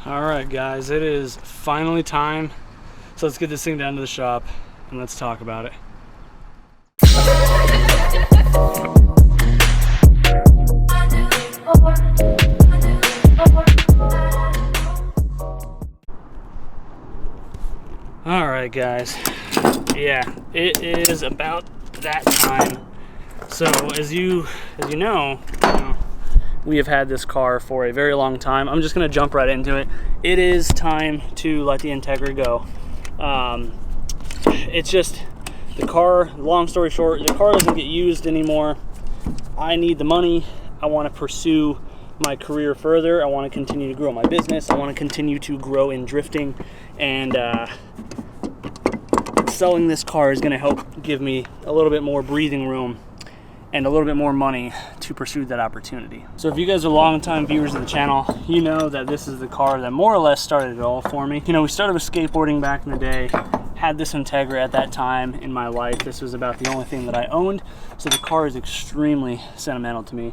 All right, guys, it is finally time. So let's get this thing down to the shop and let's talk about it. All right, guys. Yeah, it is about that time. So as you know, we have had this car for a very long time. I'm just gonna jump right into it. It is time to let the Integra go. It's just the car, long story short, the car doesn't get used anymore. I need the money. I want to pursue my career further. I want to continue to grow my business. I want to continue to grow in drifting, and selling this car is going to help give me a little bit more breathing room and a little bit more money to pursue that opportunity. So if you guys are longtime viewers of the channel, you know that this is the car that more or less started it all for me. You know, we started with skateboarding back in the day, had this Integra at that time in my life. This was about the only thing that I owned, so the car is extremely sentimental to me.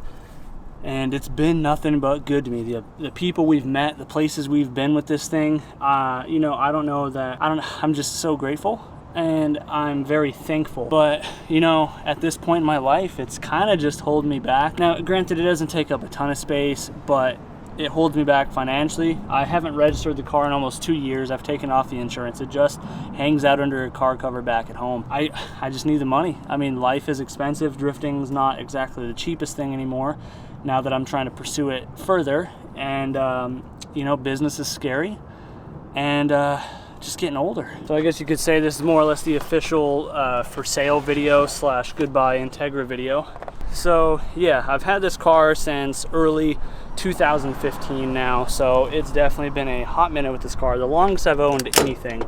And it's been nothing but good to me. The people we've met, the places we've been with this thing, you know, I'm just so grateful. And I'm very thankful. But, you know, at this point in my life, it's kind of just holding me back. Now, granted, it doesn't take up a ton of space, but it holds me back financially. I haven't registered the car in almost 2 years. I've taken off the insurance. It just hangs out under a car cover back at home. I just need the money. I mean, life is expensive. Drifting's not exactly the cheapest thing anymore now that I'm trying to pursue it further. And, you know, business is scary. And, just getting older. So I guess you could say this is more or less the official for sale video slash goodbye Integra video. So yeah, I've had this car since early 2015 now, so it's definitely been a hot minute with this car. The longest I've owned anything.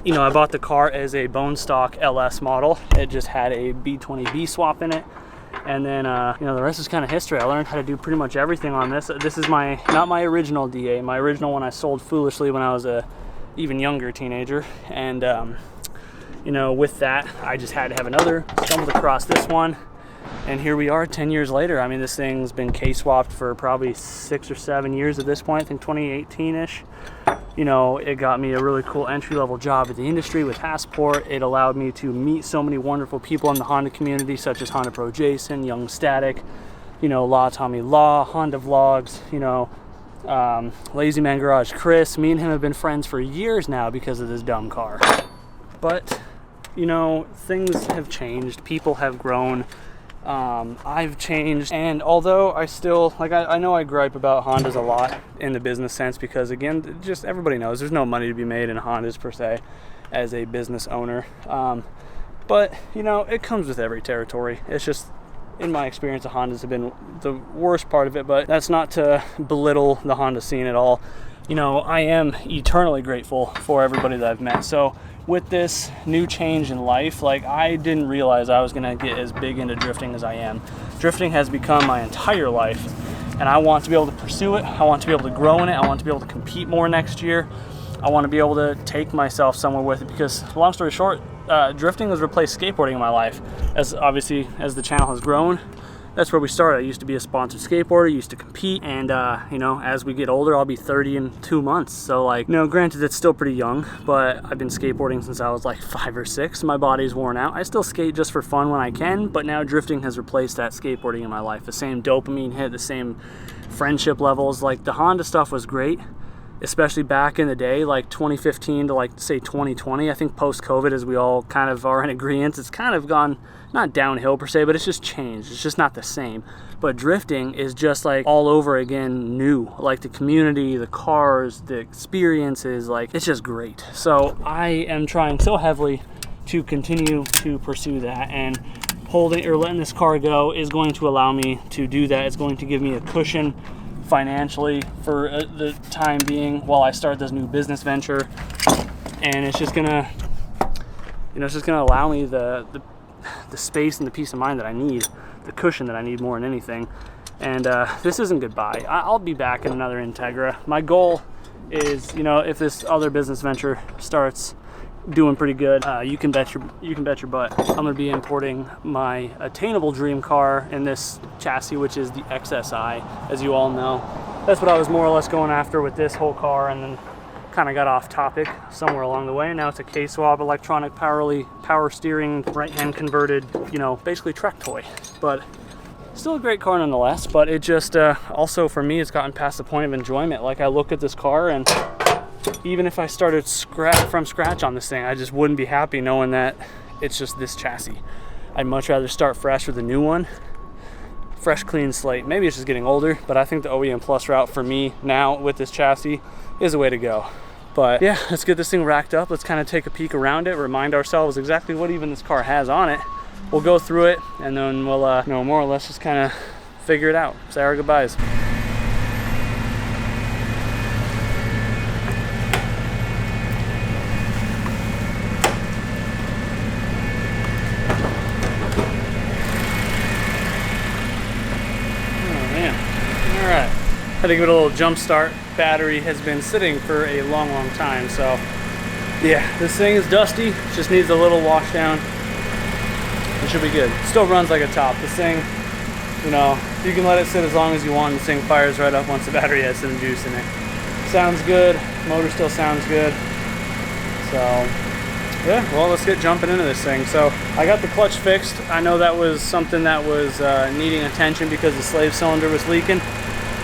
You know, I bought the car as a bone stock LS model. It just had a B20B swap in it. And then, you know, the rest is kind of history. I learned how to do pretty much everything on this. This is not my original DA. My original one I sold foolishly when I was a even younger teenager. And, you know, with that, I just had to have another. Stumbled across this one. And here we are 10 years later. I mean, this thing's been K-swapped for probably 6 or 7 years at this point. I think 2018-ish. You know, it got me a really cool entry-level job at the industry with Passport. It allowed me to meet so many wonderful people in the Honda community, such as Honda Pro Jason, Young Static, you know, Tommy Law, Honda Vlogs, you know, Lazy Man Garage Chris. Me and him have been friends for years now because of this dumb car. But, you know, things have changed. People have grown. I've changed, and although I still, like, I know I gripe about Hondas a lot in the business sense because, again, just everybody knows there's no money to be made in Hondas per se as a business owner. But, you know, it comes with every territory. It's just, in my experience, the Hondas have been the worst part of it, but that's not to belittle the Honda scene at all. You know, I am eternally grateful for everybody that I've met. So with this new change in life, like, I didn't realize I was gonna get as big into drifting as I am. Drifting has become my entire life, and I want to be able to pursue it. I want to be able to grow in it. I want to be able to compete more next year. I want to be able to take myself somewhere with it because, long story short, drifting has replaced skateboarding in my life. As obviously, as the channel has grown, that's where we started. I used to be a sponsored skateboarder, used to compete, and you know, as we get older, I'll be 30 in 2 months. So, like, you know, granted, it's still pretty young, but I've been skateboarding since I was like 5 or 6. My body's worn out. I still skate just for fun when I can, but now drifting has replaced that skateboarding in my life. The same dopamine hit, the same friendship levels. Like, the Honda stuff was great, especially back in the day, like 2015 to, like, say 2020. I think post-COVID, as we all kind of are in agreement, it's kind of gone, not downhill per se, but it's just changed. It's just not the same. But drifting is just, like, all over again new. Like, the community, the cars, the experiences, like, it's just great. So I am trying so heavily to continue to pursue that, and holding or letting this car go is going to allow me to do that. It's going to give me a cushion financially for the time being while I start this new business venture, and it's just gonna, you know, it's just gonna allow me the space and the peace of mind that I need, the cushion that I need more than anything. And this isn't goodbye. I'll be back in another Integra. My goal is, you know, if this other business venture starts doing pretty good, you can bet your butt I'm gonna be importing my attainable dream car in this chassis, which is the XSI, as you all know. that's what I was more or less going after with this whole car, and then kind of got off topic somewhere along the way. Now it's a K-swab electronic power steering, right-hand converted, you know, basically Trek toy. But still a great car nonetheless. But it just also for me, it's gotten past the point of enjoyment. Like, I look at this car, and even if I started from scratch on this thing, I just wouldn't be happy knowing that it's just this chassis. I'd much rather start fresh with a new one. Fresh, clean slate. Maybe it's just getting older, but I think the OEM Plus route for me now with this chassis is the way to go. But yeah, let's get this thing racked up. Let's kind of take a peek around it, remind ourselves exactly what even this car has on it. We'll go through it, and then we'll you know, more or less just kind of figure it out. Say our goodbyes. Had to give it a little jump start. Battery has been sitting for a long time, so yeah, this thing is dusty. Just needs a little wash down. It should be good. Still runs like a top. This thing, you know, you can let it sit as long as you want. This thing fires right up once the battery has some juice in it. Sounds good. Motor still sounds good. So yeah, well, let's get jumping into this thing. So I got the clutch fixed. I know that was something that was needing attention because the slave cylinder was leaking.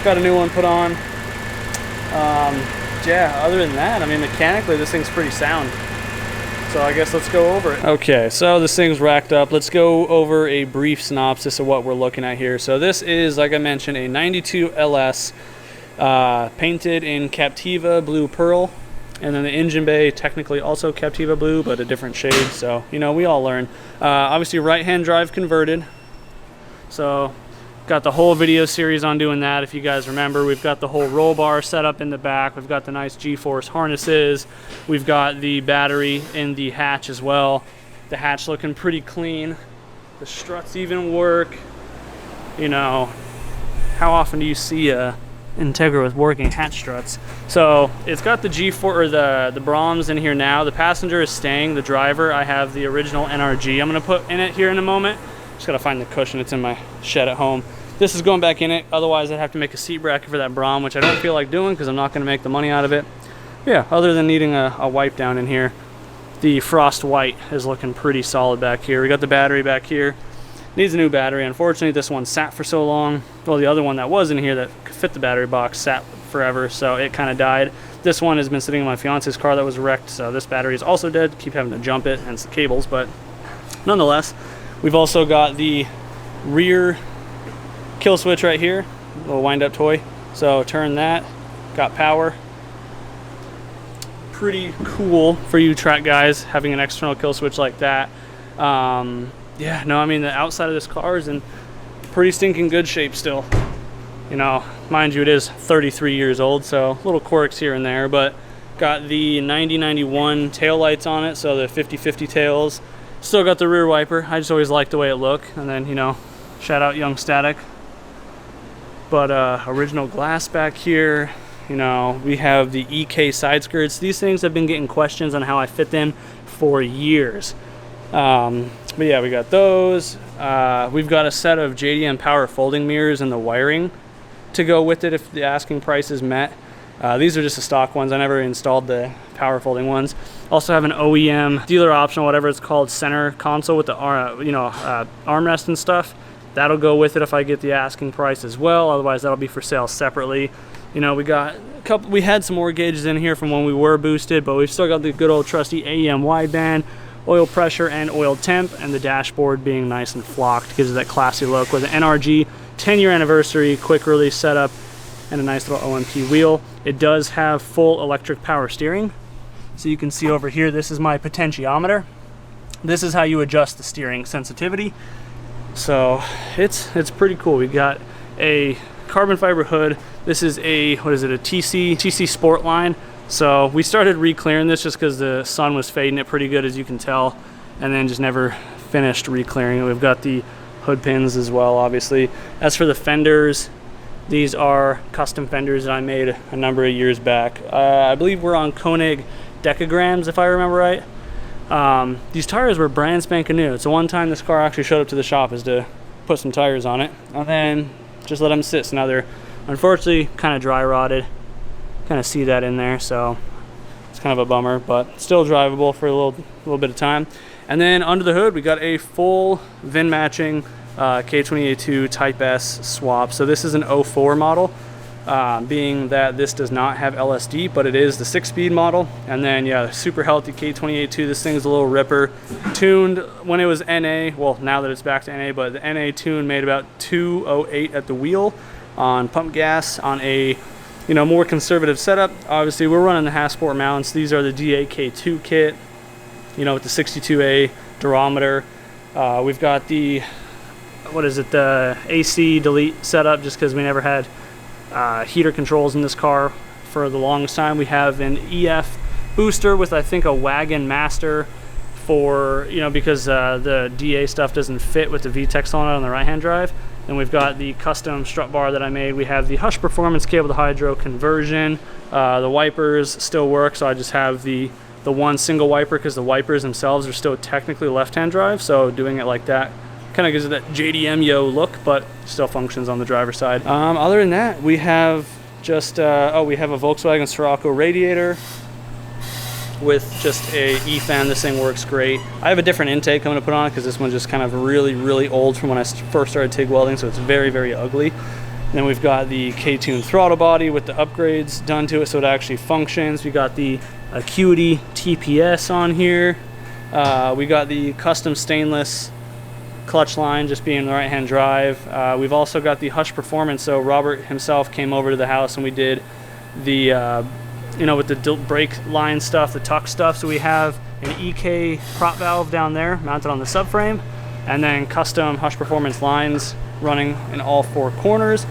Got a new one put on. Yeah, other than that, I mean, mechanically this thing's pretty sound. So I guess let's go over it. Okay, so this thing's racked up. Let's go over a brief synopsis of what we're looking at here. So this is, like I mentioned, a 92 LS painted in Captiva Blue Pearl. And then the engine bay, technically also Captiva Blue, but a different shade. So, you know, we all learn. Obviously right-hand drive converted. So got the whole video series on doing that. If you guys remember, we've got the whole roll bar set up in the back. We've got the nice G-force harnesses. We've got the battery in the hatch as well. The hatch looking pretty clean. The struts even work. You know, how often do you see a Integra with working hatch struts? So it's got the G4 or the Brahms in here now. The passenger is staying. The driver, I have the original NRG I'm gonna put in it here in a moment. Just gotta find the cushion. It's in my shed at home. This is going back in it. Otherwise I'd have to make a seat bracket for that Brahm, which I don't feel like doing because I'm not gonna make the money out of it. But yeah, other than needing a wipe down in here, the frost white is looking pretty solid back here. We got the battery back here. Needs a new battery. Unfortunately, this one sat for so long. Well, the other one that was in here that could fit the battery box sat forever, so it kind of died. This one has been sitting in my fiance's car that was wrecked, so this battery is also dead. Keep having to jump it, hence the cables, but nonetheless, we've also got the rear kill switch right here, little wind-up toy. So turn that, got power. Pretty cool for you track guys having an external kill switch like that. Yeah, no, I mean, the outside of this car is in pretty stinking good shape still. You know, mind you, it is 33 years old, so little quirks here and there, but got the 9091 tail lights on it, so the 50/50 tails. Still got the rear wiper. I just always liked the way it looked. And then, you know, shout out Young Static. But original glass back here. You know, we have the EK side skirts. These things have been getting questions on how I fit them for years. But yeah, we got those. We've got a set of JDM power folding mirrors and the wiring to go with it if the asking price is met. These are just the stock ones. I never installed the power folding ones. Also have an OEM dealer optional, whatever it's called, center console with the armrest and stuff. That'll go with it if I get the asking price as well. Otherwise, that'll be for sale separately. You know, we got a couple. We had some more gauges in here from when we were boosted, but we've still got the good old trusty AEM wideband, oil pressure and oil temp, and the dashboard being nice and flocked gives it that classy look with an NRG 10-year anniversary quick release setup and a nice little OMP wheel. It does have full electric power steering. So you can see over here, this is my potentiometer. This is how you adjust the steering sensitivity. So it's pretty cool. We got a carbon fiber hood. This is a, what is it, a TC Sport line. So we started re-clearing this just because the sun was fading it pretty good, as you can tell, and then just never finished re-clearing it. We've got the hood pins as well, obviously. As for the fenders, these are custom fenders that I made a number of years back. I believe we're on Koenig Decagrams, if I remember right. These tires were brand spanking new. It's the one time this car actually showed up to the shop is to put some tires on it, and then just let them sit. So now they're Unfortunately, kind of dry rotted. Kind of see that in there, so it's kind of a bummer, but still drivable for a little bit of time. And then under the hood, we got a full VIN matching K20A2 Type S swap. So this is an 04 model, being that this does not have LSD, but it is the 6-speed model. And then yeah, super healthy K20A2. This thing's a little ripper. Tuned when it was NA, well now that it's back to NA, but the NA tune made about 208 at the wheel on pump gas on a more conservative setup. Obviously we're running the Hasport mounts. These are the DAK2 kit, with the 62A durometer. We've got the, the AC delete setup, just because we never had heater controls in this car for the longest time. We have an EF booster with I think a wagon master for, because the DA stuff doesn't fit with the VTEC solenoid on the right hand drive. Then we've got the custom strut bar that I made. We have the Hush Performance cable to hydro conversion. The wipers still work, so I just have the one single wiper, because the wipers themselves are still technically left-hand drive, so doing it like that kind of gives it that JDM-yo look, but still functions on the driver's side. Other than that, we have just we have a Volkswagen Scirocco radiator with just a E-fan. This thing works great. I have a different intake I'm going to put on it, because this one's just kind of really old from when I first started TIG welding, so it's very ugly. And then we've got the K-Tune throttle body with the upgrades done to it so it actually functions. We got the Acuity TPS on here. We got the custom stainless clutch line, just being the right-hand drive. We've also got the Hush Performance, so Robert himself came over to the house and we did the with the brake line stuff, the tuck stuff. So we have an EK prop valve down there mounted on the subframe, and then custom Hush Performance lines running in all 4 corners.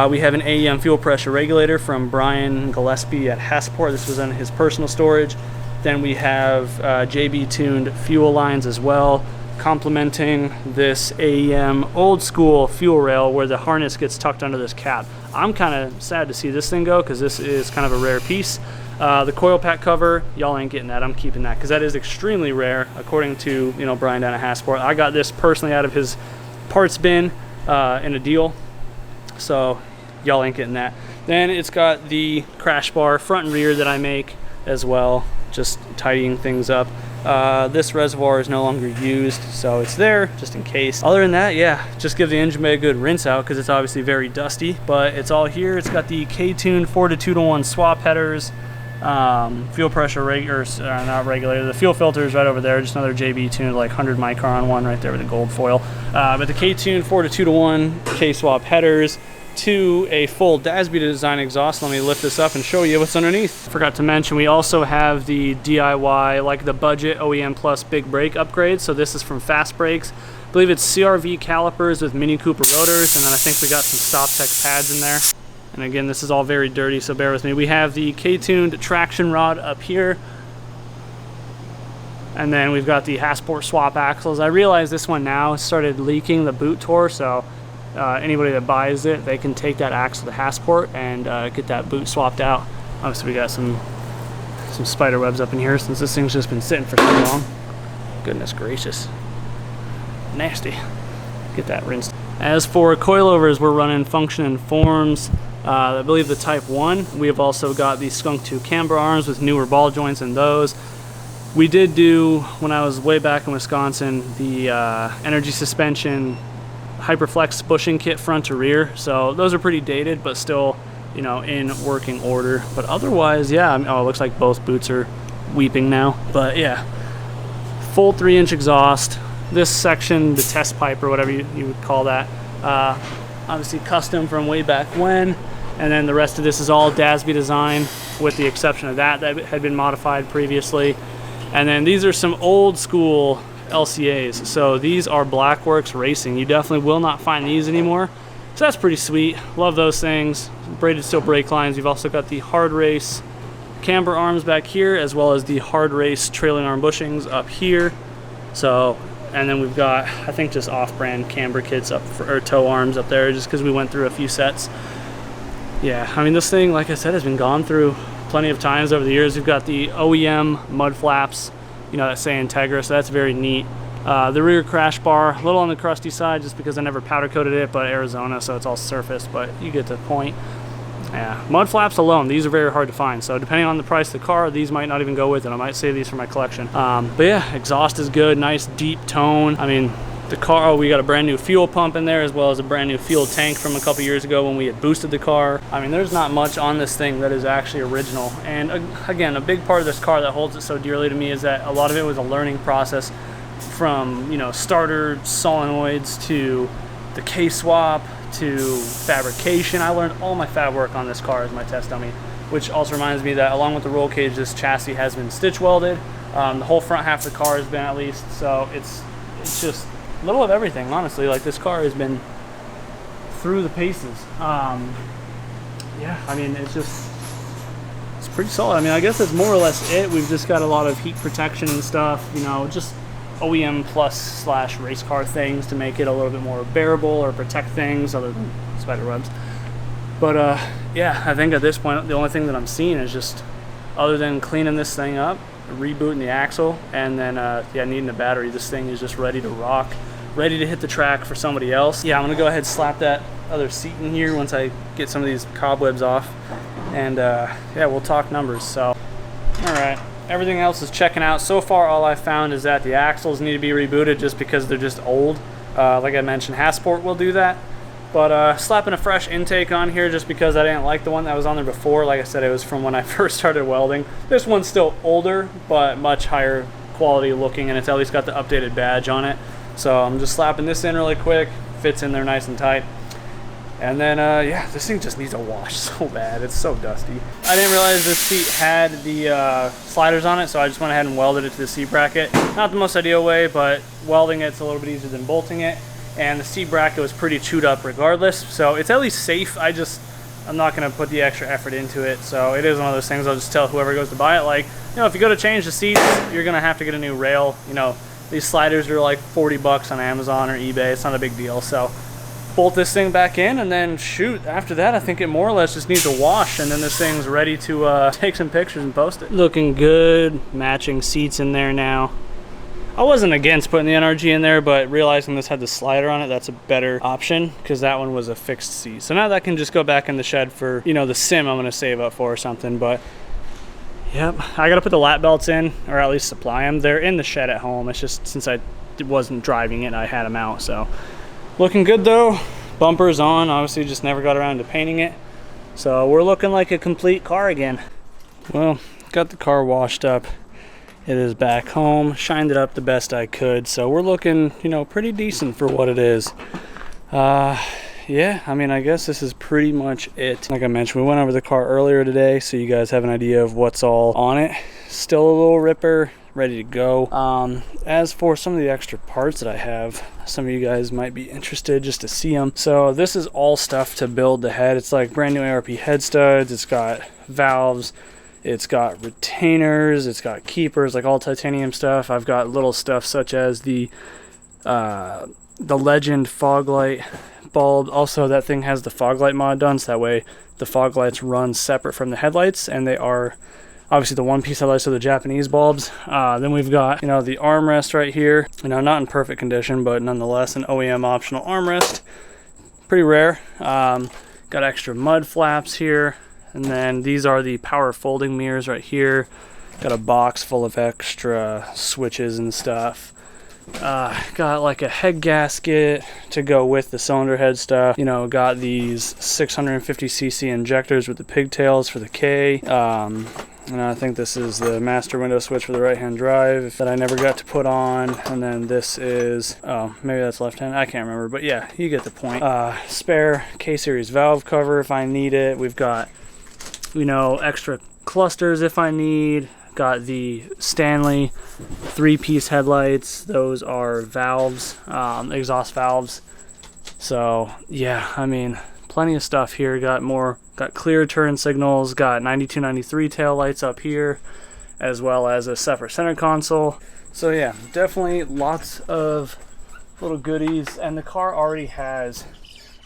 We have an AEM fuel pressure regulator from Brian Gillespie at Hasport. This was in his personal storage. Then we have JB tuned fuel lines as well, complementing this AEM old school fuel rail where the harness gets tucked under this cap. I'm kind of sad to see this thing go, because this is kind of a rare piece. The coil pack cover, y'all ain't getting that. I'm keeping that, because that is extremely rare according to Brian down at Hasport. I got this personally out of his parts bin in a deal, so y'all ain't getting that. Then it's got the crash bar front and rear that I make as well, just tidying things up. This reservoir is no longer used, so it's there just in case. Other than that, yeah, just give the engine bay a good rinse out, because it's obviously very dusty, but it's all here. It's got the K-Tune 4-to-2-to-1 swap headers, fuel pressure not regulator. The fuel filter is right over there, just another JB tuned like 100 micron one right there with a gold foil. But the K-Tune 4-to-2-to-1 K-swap headers to a full DASB design exhaust. Let me lift this up and show you what's underneath. Forgot to mention, we also have the DIY, like the budget OEM Plus big brake upgrade. So this is from Fast Brakes. I believe it's CRV calipers with Mini Cooper rotors, and then I think we got some StopTech pads in there. And again, this is all very dirty, so bear with me. We have the K-tuned traction rod up here, and then we've got the Hasport swap axles. I realize this one now started leaking the boot tour, so anybody that buys it, they can take that axle to Hasport and get that boot swapped out. Obviously we got some spider webs up in here since this thing's just been sitting for so long. Goodness gracious, nasty. Get that rinsed. As for coilovers, we're running Function and Forms, I believe the Type 1. We have also got the Skunk 2 camber arms with newer ball joints in those. We did do, when I was way back in Wisconsin, the energy suspension Hyperflex bushing kit front to rear, so those are pretty dated but still in working order. But otherwise, yeah, oh, it looks like both boots are weeping now, but yeah, full 3-inch exhaust. This section, the test pipe or whatever you would call that, obviously custom from way back when, and then the rest of this is all DASB design with the exception of that had been modified previously. And then these are some old school LCAs. So these are Blackworks Racing. You definitely will not find these anymore. So that's pretty sweet. Love those things. Braided steel brake lines. You've also got the Hard Race camber arms back here, as well as the Hard Race trailing arm bushings up here. So, and then we've got, I think, just off-brand camber kits up for, or toe arms up there, just because we went through a few sets. Yeah, I mean, this thing, like I said, has been gone through plenty of times over the years. We've got the OEM mud flaps, that say Integra, so that's very neat. The rear crash bar, a little on the crusty side just because I never powder coated it, but Arizona, so it's all surface, but you get the point. Yeah, mud flaps alone, these are very hard to find, so depending on the price of the car, these might not even go with it. I might save these for my collection. But yeah, exhaust is good, nice deep tone. I mean, the car, oh, we got a brand new fuel pump in there as well as a brand new fuel tank from a couple years ago when we had boosted the car. I mean, there's not much on this thing that is actually original. And again, a big part of this car that holds it so dearly to me is that a lot of it was a learning process, from, you know, starter solenoids to the K-swap to fabrication. I learned all my fab work on this car as my test dummy, which also reminds me that along with the roll cage, this chassis has been stitch welded. The whole front half of the car has been, at least, so it's just a little of everything, honestly. Like, this car has been through the paces. Yeah, I mean, it's pretty solid. I mean, I guess that's more or less it. We've just got a lot of heat protection and stuff, you know, just OEM plus / race car things to make it a little bit more bearable or protect things other than spider webs. But yeah, I think at this point the only thing that I'm seeing is just, other than cleaning this thing up, rebooting the axle, and then yeah, needing a battery, this thing is just ready to rock, ready to hit the track for somebody else. Yeah, I'm gonna go ahead and slap that other seat in here once I get some of these cobwebs off, and yeah, we'll talk numbers. So all right, everything else is checking out. So far, all I found is that the axles need to be rebooted just because they're just old. Like I mentioned, Hasport will do that. But slapping a fresh intake on here just because I didn't like the one that was on there before. Like I said, it was from when I first started welding. This one's still older, but much higher quality looking, and it's at least got the updated badge on it. So I'm just slapping this in really quick. Fits in there nice and tight. And then, yeah, this thing just needs a wash so bad. It's so dusty. I didn't realize this seat had the sliders on it, so I just went ahead and welded it to the seat bracket. Not the most ideal way, but welding it's a little bit easier than bolting it. And the seat bracket was pretty chewed up regardless, so it's at least safe. I'm not going to put the extra effort into it, so it is one of those things I'll just tell whoever goes to buy it, like, you know, if you go to change the seats, you're going to have to get a new rail. You know, these sliders are like 40 bucks on Amazon or eBay. It's not a big deal. So bolt this thing back in, and then shoot, after that I think it more or less just needs a wash, and then this thing's ready to take some pictures and post it. Looking good, matching seats in there now. I wasn't against putting the NRG in there, but realizing this had the slider on it, that's a better option, because that one was a fixed seat. So now that can just go back in the shed for, you know, the sim I'm going to save up for or something. But yep, I got to put the lap belts in, or at least supply them. They're in the shed at home. It's just since I wasn't driving it, I had them out. So looking good though. Bumpers on, obviously just never got around to painting it. So we're looking like a complete car again. Well, got the car washed up. It is back home, shined it up the best I could, so we're looking, you know, pretty decent for what it is. Yeah, I mean, I guess this is pretty much it. Like I mentioned, we went over the car earlier today, so you guys have an idea of what's all on it. Still a little ripper, ready to go. As for some of the extra parts that I have, some of you guys might be interested just to see them. So this is all stuff to build the head. It's like brand new ARP head studs, it's got valves, it's got retainers, it's got keepers, like all titanium stuff. I've got little stuff such as the Legend fog light bulb. Also, that thing has the fog light mod done, so that way the fog lights run separate from the headlights, and they are obviously the one-piece headlights of the Japanese bulbs. Then we've got, you know, the armrest right here. You know, not in perfect condition, but nonetheless an OEM optional armrest. Pretty rare. Got extra mud flaps here. And then these are the power folding mirrors right here. Got a box full of extra switches and stuff. Got like a head gasket to go with the cylinder head stuff. You know, got these 650cc injectors with the pigtails for the K. And I think this is the master window switch for the right-hand drive that I never got to put on. And then this is, oh, maybe that's left-hand. I can't remember, but yeah, you get the point. Spare K-series valve cover if I need it. We've got, you know, extra clusters if I need. Got the Stanley 3-piece headlights. Those are valves, exhaust valves. So yeah, I mean, plenty of stuff here. Got clear turn signals, got 9293 tail lights up here, as well as a separate center console. So yeah, definitely lots of little goodies, and the car already has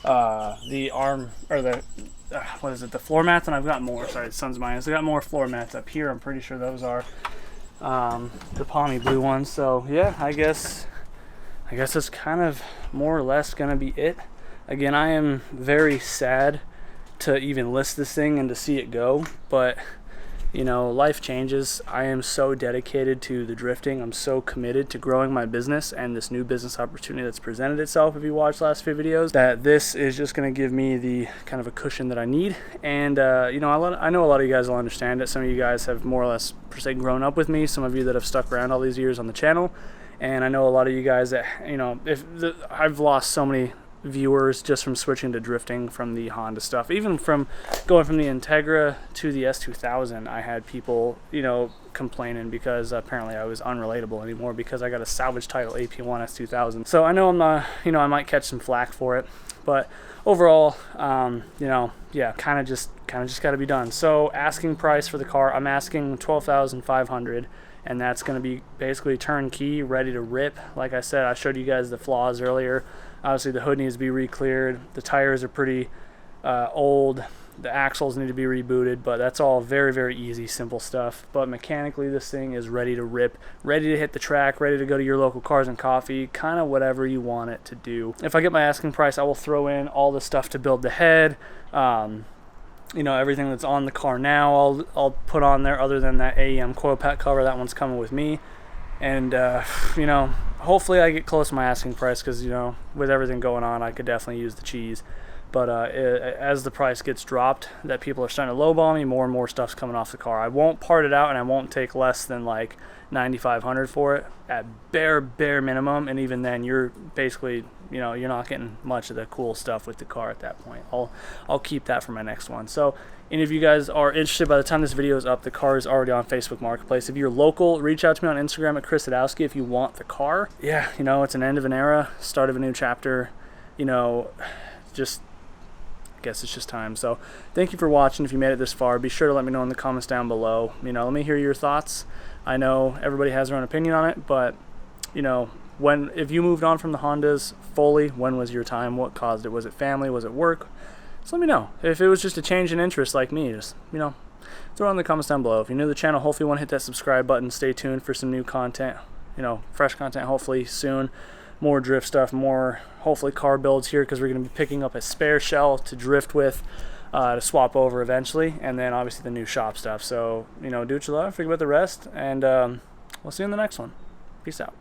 the arm, or the what is it, the floor mats, and I've got more. Sorry, the sun's minus. I got more floor mats up here. I'm pretty sure those are the Palmy blue ones. So yeah, I guess I guess that's kind of more or less gonna be it. Again, I am very sad to even list this thing and to see it go, but you know, life changes. I am so dedicated to the drifting. I'm so committed to growing my business and this new business opportunity that's presented itself, if you watched the last few videos, that this is just going to give me the kind of a cushion that I need. And you know, I know a lot of you guys will understand it. Some of you guys have more or less per se grown up with me, some of you that have stuck around all these years on the channel, and I know a lot of you guys that, you know, I've lost so many viewers just from switching to drifting from the Honda stuff. Even from going from the Integra to the S2000, I had people, you know, complaining because apparently I was unrelatable anymore because I got a salvage title AP1 S2000. So I know I'm not, you know, I might catch some flack for it, but overall, you know, yeah, kind of just got to be done. So asking price for the car, I'm asking $12,500, and that's going to be basically turnkey, ready to rip. Like I said, I showed you guys the flaws earlier. Obviously the hood needs to be re-cleared, the tires are pretty old, the axles need to be rebooted, but that's all very, very easy, simple stuff. But mechanically this thing is ready to rip, ready to hit the track, ready to go to your local Cars and Coffee, kind of whatever you want it to do. If I get my asking price, I will throw in all the stuff to build the head, you know, everything that's on the car now I'll put on there, other than that AEM coil pack cover. That one's coming with me. And you know, hopefully I get close to my asking price, because you know, with everything going on, I could definitely use the cheese. But as the price gets dropped, that people are starting to lowball me, more and more stuff's coming off the car. I won't part it out, and I won't take less than like $9,500 for it at bare minimum. And even then, you're basically, you know, you're not getting much of the cool stuff with the car at that point. I'll keep that for my next one. So any of you guys are interested, by the time this video is up, the car is already on Facebook Marketplace. If you're local, reach out to me on Instagram at ChrisSadowski if you want the car. Yeah, you know, it's an end of an era, start of a new chapter. You know, just, I guess it's just time. So thank you for watching. If you made it this far, be sure to let me know in the comments down below. You know, let me hear your thoughts. I know everybody has their own opinion on it, but you know, if you moved on from the Hondas fully, when was your time? What caused it? Was it family? Was it work? Just let me know. If it was just a change in interest like me, just, you know, throw it in the comments down below. If you're new to the channel, hopefully you want to hit that subscribe button. Stay tuned for some new content, you know, fresh content hopefully soon. More drift stuff, more hopefully car builds here, because we're going to be picking up a spare shell to drift with, to swap over eventually, and then obviously the new shop stuff. So, you know, do what you love, forget about the rest, and we'll see you in the next one. Peace out.